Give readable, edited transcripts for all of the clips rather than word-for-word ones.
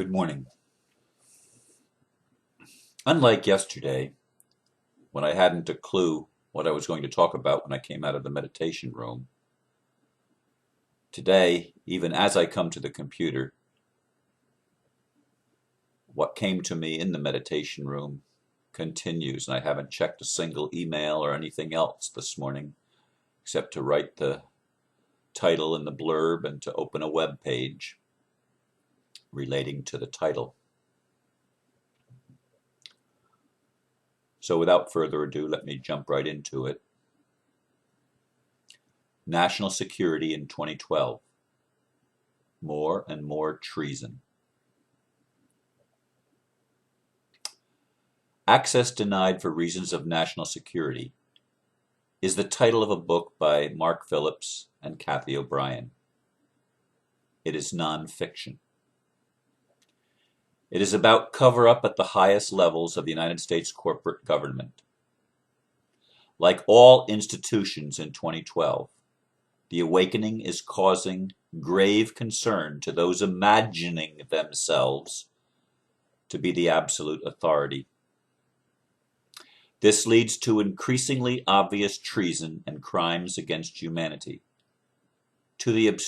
Good morning. Unlike yesterday, when I hadn't a clue what I was going to talk about when I came out of the meditation room, today, even as I come to the computer, what came to me in the meditation room continues, and I haven't checked a single email or anything else this morning except to write the title and the blurb and to open a web page relating to the title. So without further ado, let me jump right into it. National Security in 2012. More and more treason. Access Denied for Reasons of National Security is the title of a book by Mark Phillips and Kathy O'Brien. It is nonfiction. It is about cover-up at the highest levels of the United States corporate government. Like all institutions in 2012, the awakening is causing grave concern to those imagining themselves to be the absolute authority. This leads to increasingly obvious treason and crimes against humanity. To the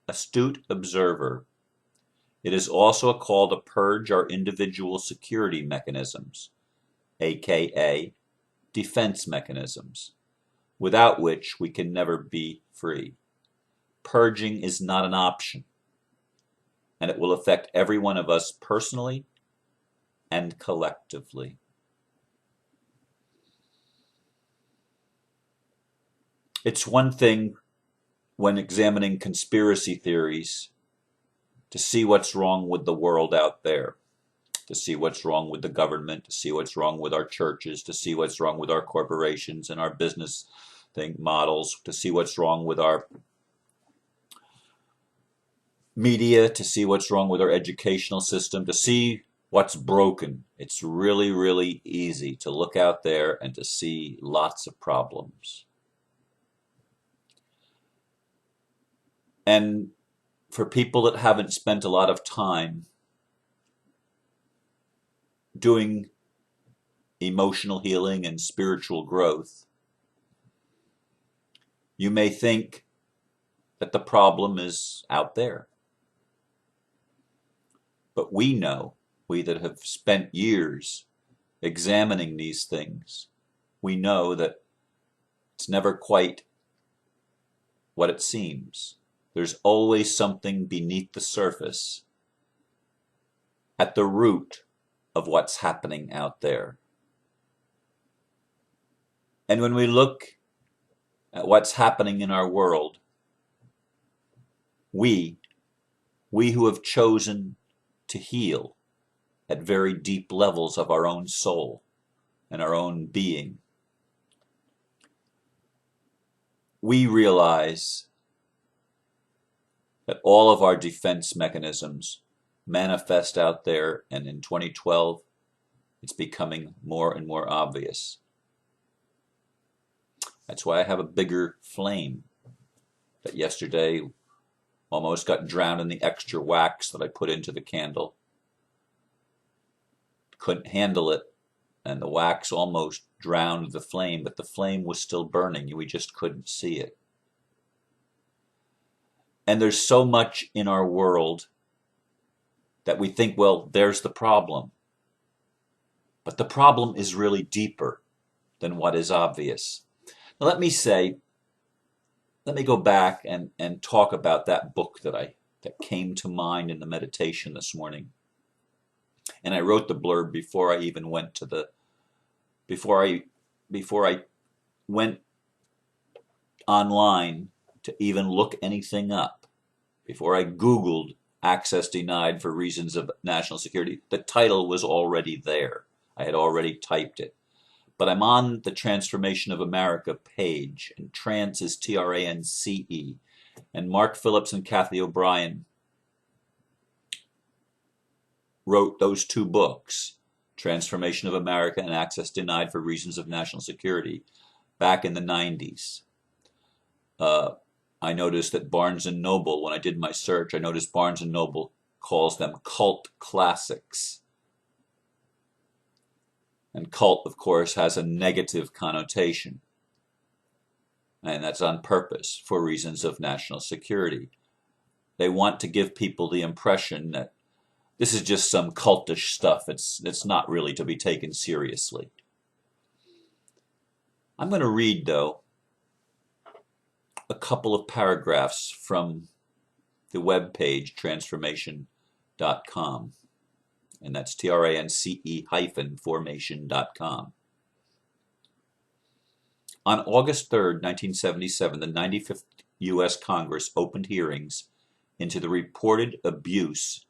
astute observer, it is also a call to purge our individual security mechanisms, aka defense mechanisms, without which we can never be free. Purging is not an option, and it will affect every one of us personally and collectively. It's one thing when examining conspiracy theories to see what's wrong with the world out there, to see what's wrong with the government, to see what's wrong with our churches, to see what's wrong with our corporations and our business models, to see what's wrong with our media, to see what's wrong with our educational system, to see what's broken. It's really, really easy to look out there and to see lots of problems. And for people that haven't spent a lot of time doing emotional healing and spiritual growth, you may think that the problem is out there. But we know, we that have spent years examining these things, we know that it's never quite what it seems. There's always something beneath the surface, at the root of what's happening out there. And when we look at what's happening in our world, we who have chosen to heal at very deep levels of our own soul and our own being, we realize that all of our defense mechanisms manifest out there, and in 2012, it's becoming more and more obvious. That's why I have a bigger flame that yesterday almost got drowned in the extra wax that I put into the candle. Couldn't handle it, and the wax almost drowned the flame, but the flame was still burning. We just couldn't see it. And there's so much in our world that we think, well, there's the problem. But the problem is really deeper than what is obvious. Now, let me go back and talk about that book that came to mind in the meditation this morning. And I wrote the blurb before I even went to before I went online to even look anything up. Before I Googled access denied for reasons of national security, the title was already there. I had already typed it. But I'm on the Transformation of America page, and trance is Trance. And Mark Phillips and Kathy O'Brien wrote those two books, Transformation of America and Access Denied for Reasons of National Security, back in the 90s. I noticed that Barnes & Noble, when I did my search, I noticed Barnes & Noble calls them cult classics. And cult, of course, has a negative connotation. And that's on purpose for reasons of national security. They want to give people the impression that this is just some cultish stuff. It's not really to be taken seriously. I'm going to read, though, a couple of paragraphs from the webpage transformation.com. And that's TRANCE-formation.com. On August 3rd, 1977, the 95th U.S. Congress opened hearings into the reported abuses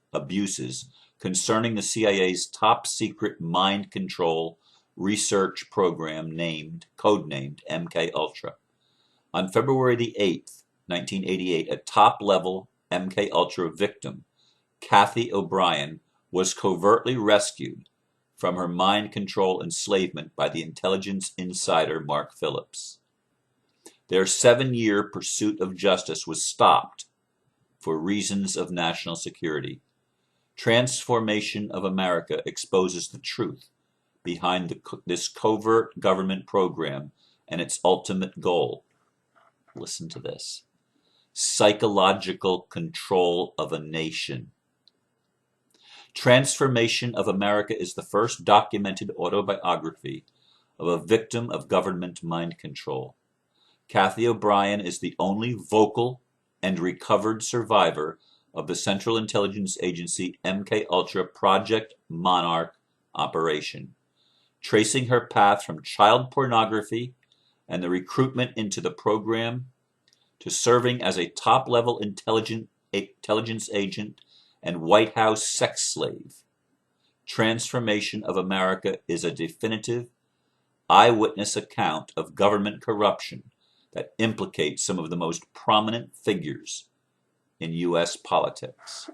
concerning the CIA's top-secret mind control research program codenamed MK-Ultra. On February the 8th, 1988, a top-level MK-Ultra victim, Kathy O'Brien, was covertly rescued from her mind control enslavement by the intelligence insider Mark Phillips. Their 7-year pursuit of justice was stopped for reasons of national security. Transformation of America exposes the truth behind this covert government program and its ultimate goal. Listen to this: psychological control of a nation. Transformation of America is the first documented autobiography of a victim of government mind control. Kathy O'Brien is the only vocal and recovered survivor of the Central Intelligence Agency MK-Ultra Project Monarch operation, tracing her path from child pornography and the recruitment into the program to serving as a top-level intelligence agent and White House sex slave. Transformation of America is a definitive eyewitness account of government corruption that implicates some of the most prominent figures in U.S. politics.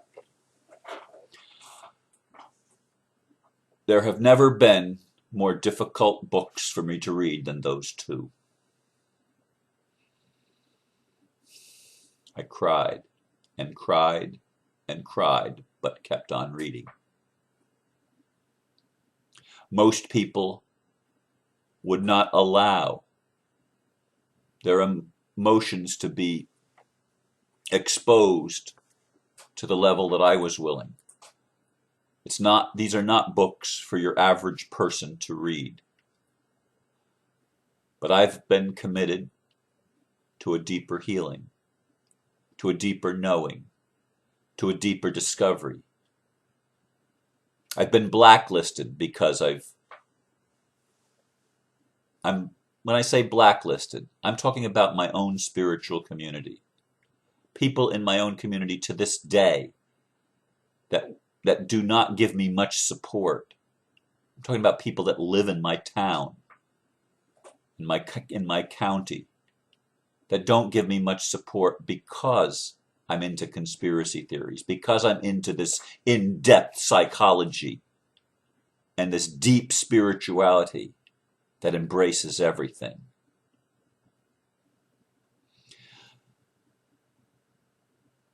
There have never been more difficult books for me to read than those two. I cried and cried and cried, but kept on reading. Most people would not allow their emotions to be exposed to the level that I was willing. These are not books for your average person to read. But I've been committed to a deeper healing, to a deeper knowing, to a deeper discovery. I've been blacklisted because when I say blacklisted, I'm talking about my own spiritual community. People in my own community to this day that do not give me much support. I'm talking about people that live in my town, in my county, that don't give me much support because I'm into conspiracy theories, because I'm into this in-depth psychology and this deep spirituality that embraces everything.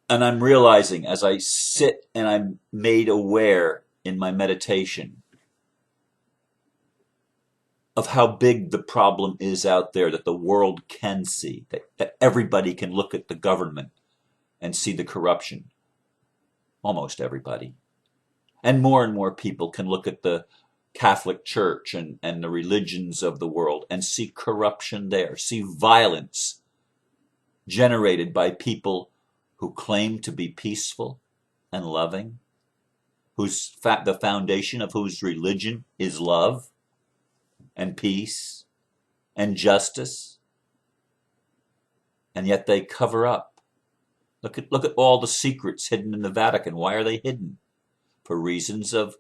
And I'm realizing as I sit and I'm made aware in my meditation of how big the problem is out there that the world can see, that everybody can look at the government and see the corruption. Almost everybody. And more people can look at the Catholic Church and the religions of the world and see corruption there, see violence generated by people who claim to be peaceful and loving, the foundation of whose religion is love and peace and justice, and yet they cover up. Look at all the secrets hidden in the Vatican. Why are they hidden? For reasons of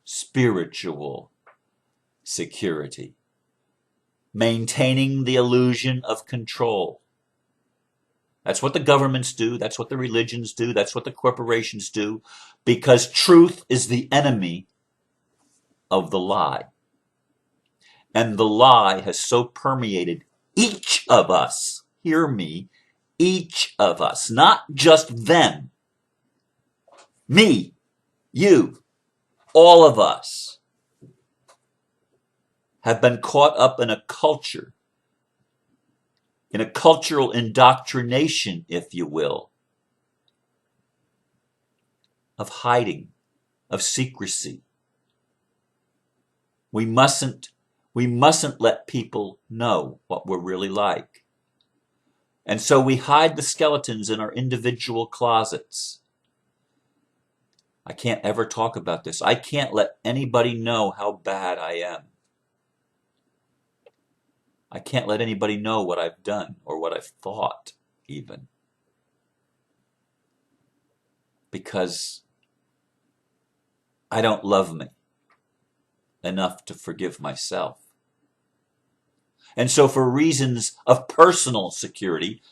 spiritual security. Maintaining the illusion of control. That's what the governments do. That's what the religions do. That's what the corporations do. Because truth is the enemy of the lie. And the lie has so permeated each of us. Hear me. Each of us. Not just them. Me, you, all of us have been caught up in a culture, in a cultural indoctrination, if you will, of hiding, of secrecy. We mustn't let people know what we're really like. And so we hide the skeletons in our individual closets. I can't ever talk about this. I can't let anybody know how bad I am. I can't let anybody know what I've done or what I've thought, even. Because I don't love me enough to forgive myself. And so for reasons of personal security,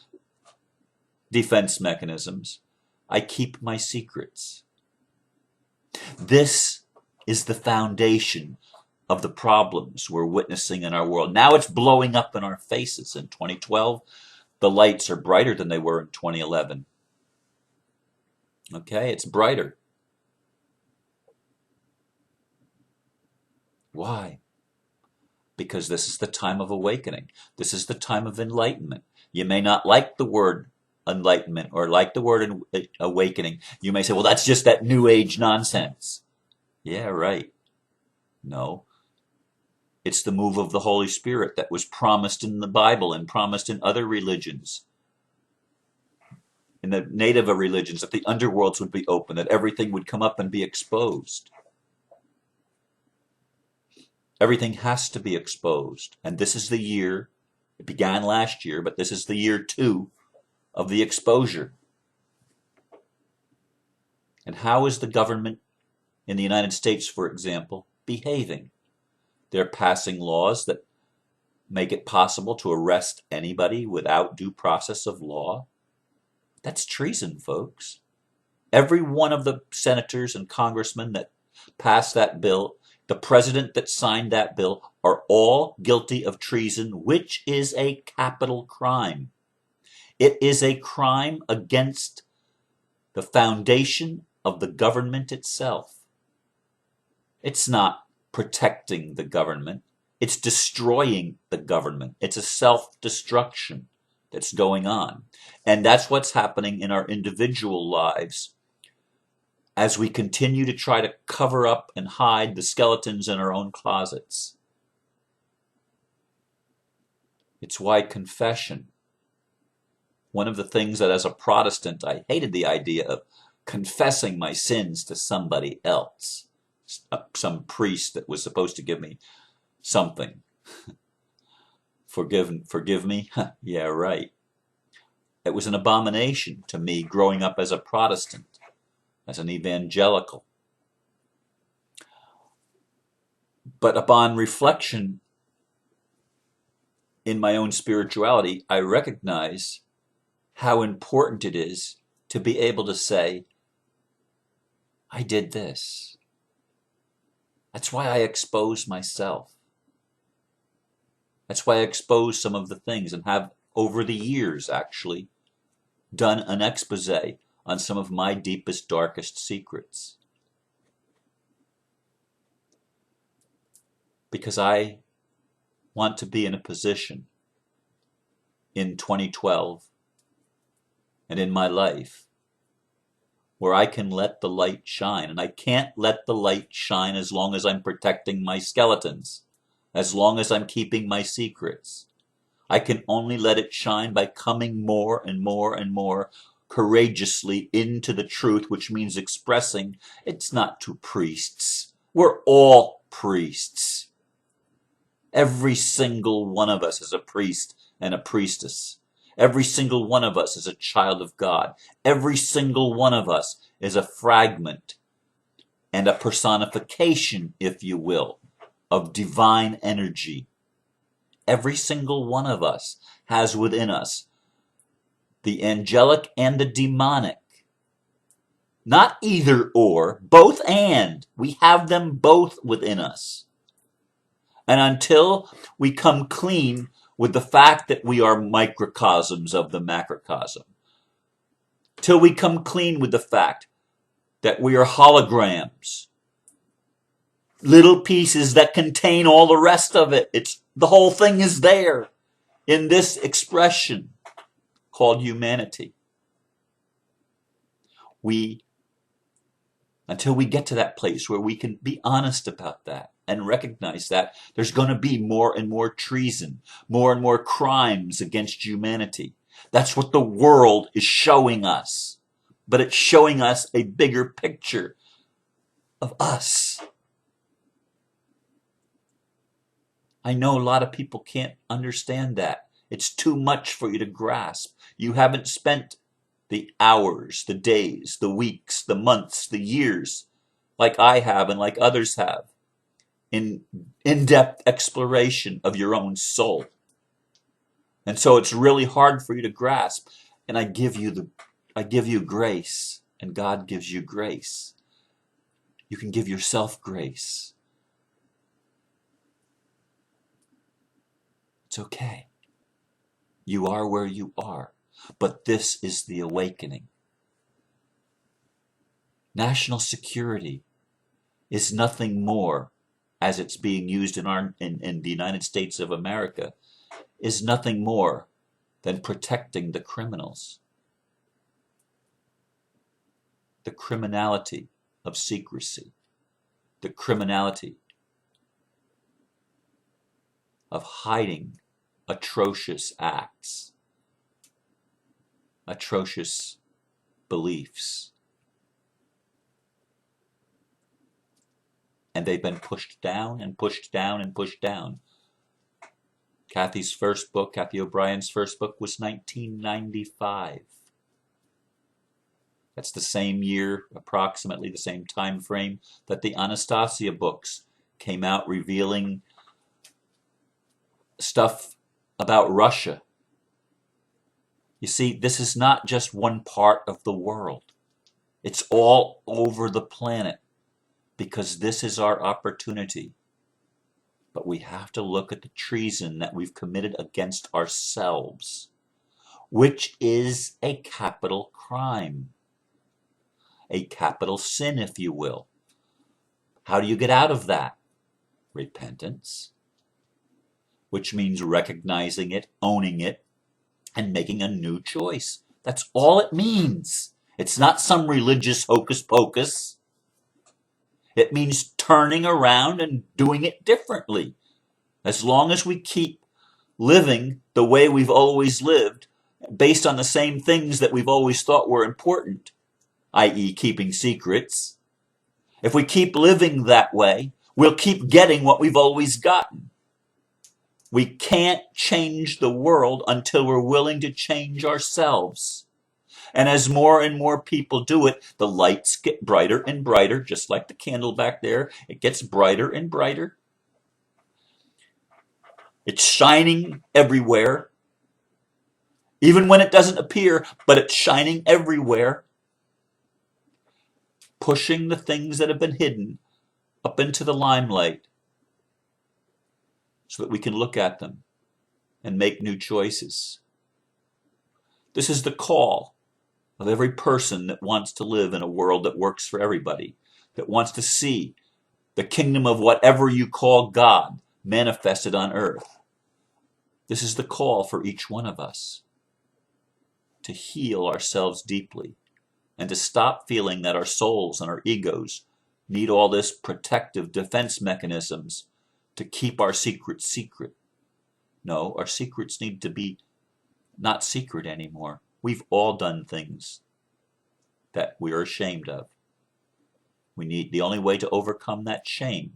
defense mechanisms, I keep my secrets. This is the foundation of the problems we're witnessing in our world. Now it's blowing up in our faces. In 2012, the lights are brighter than they were in 2011. Okay, it's brighter. Why? Because this is the time of awakening. This is the time of enlightenment. You may not like the word enlightenment or like the word awakening. You may say, well, that's just that new age nonsense. Yeah, right. No. It's the move of the Holy Spirit that was promised in the Bible and promised in other religions. In the native religions, that the underworlds would be open, that everything would come up and be exposed. Everything has to be exposed. And this is the year, it began last year, but this is the year 2 of the exposure. And how is the government in the United States, for example, behaving? They're passing laws that make it possible to arrest anybody without due process of law. That's treason, folks. Every one of the senators and congressmen that passed that bill, the president that signed that bill, are all guilty of treason, which is a capital crime. It is a crime against the foundation of the government itself. It's not protecting the government. It's destroying the government. It's a self-destruction that's going on. And that's what's happening in our individual lives as we continue to try to cover up and hide the skeletons in our own closets. It's why confession, one of the things that as a Protestant I hated the idea of confessing my sins to somebody else, some priest that was supposed to give me something. Forgive me? Yeah, right. It was an abomination to me growing up as a Protestant, as an evangelical. But upon reflection in my own spirituality, I recognize how important it is to be able to say, I did this. That's why I expose myself. That's why I expose some of the things and have, over the years actually, done an expose on some of my deepest, darkest secrets. Because I want to be in a position in 2012 and in my life where I can let the light shine. And I can't let the light shine as long as I'm protecting my skeletons, as long as I'm keeping my secrets. I can only let it shine by coming more and more and more courageously into the truth, which means expressing it's not to priests. We're all priests. Every single one of us is a priest and a priestess. Every single one of us is a child of God. Every single one of us is a fragment and a personification, if you will, of divine energy. Every single one of us has within us the angelic and the demonic. Not either or, both and. We have them both within us. And until we come clean with the fact that we are microcosms of the macrocosm, till we come clean with the fact that we are holograms, little pieces that contain all the rest of it. The whole thing is there in this expression called humanity. Until we get to that place where we can be honest about that and recognize that, there's going to be more and more treason, more and more crimes against humanity. That's what the world is showing us. But it's showing us a bigger picture of us. I know a lot of people can't understand that. It's too much for you to grasp. You haven't spent the hours, the days, the weeks, the months, the years, like I have and like others have, in in-depth exploration of your own soul. And so it's really hard for you to grasp. And I give you grace, and God gives you grace. You can give yourself grace. It's okay. You are where you are. But this is the awakening. National security is nothing more, as it's being used in the United States of America, is nothing more than protecting the criminals. The criminality of secrecy. The criminality of hiding atrocious acts, atrocious beliefs. And they've been pushed down and pushed down and pushed down. Kathy O'Brien's first book was 1995. That's the same year, approximately the same time frame, that the Anastasia books came out, revealing stuff about Russia. You see, this is not just one part of the world. It's all over the planet, because this is our opportunity. But we have to look at the treason that we've committed against ourselves, which is a capital crime, a capital sin, if you will. How do you get out of that? Repentance, which means recognizing it, owning it, and making a new choice. That's all it means. It's not some religious hocus pocus. It means turning around and doing it differently. As long as we keep living the way we've always lived, based on the same things that we've always thought were important, i.e. keeping secrets, if we keep living that way, we'll keep getting what we've always gotten. We can't change the world until we're willing to change ourselves. And as more and more people do it, the lights get brighter and brighter, just like the candle back there. It gets brighter and brighter. It's shining everywhere, even when it doesn't appear, but it's shining everywhere, pushing the things that have been hidden up into the limelight so that we can look at them and make new choices. This is the call of every person that wants to live in a world that works for everybody, that wants to see the kingdom of whatever you call God manifested on earth. This is the call for each one of us to heal ourselves deeply and to stop feeling that our souls and our egos need all this protective defense mechanisms to keep our secrets secret. No, our secrets need to be not secret anymore. We've all done things that we are ashamed of. The only way to overcome that shame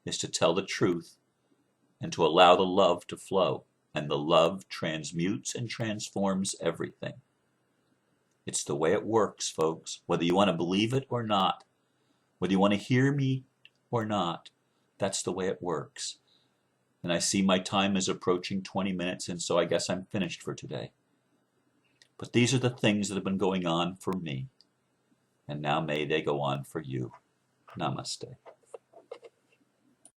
is to tell the truth and to allow the love to flow. And the love transmutes and transforms everything. It's the way it works, folks. Whether you want to believe it or not, whether you want to hear me or not, that's the way it works. And I see my time is approaching 20 minutes, and so I guess I'm finished for today. But these are the things that have been going on for me. And now may they go on for you. Namaste.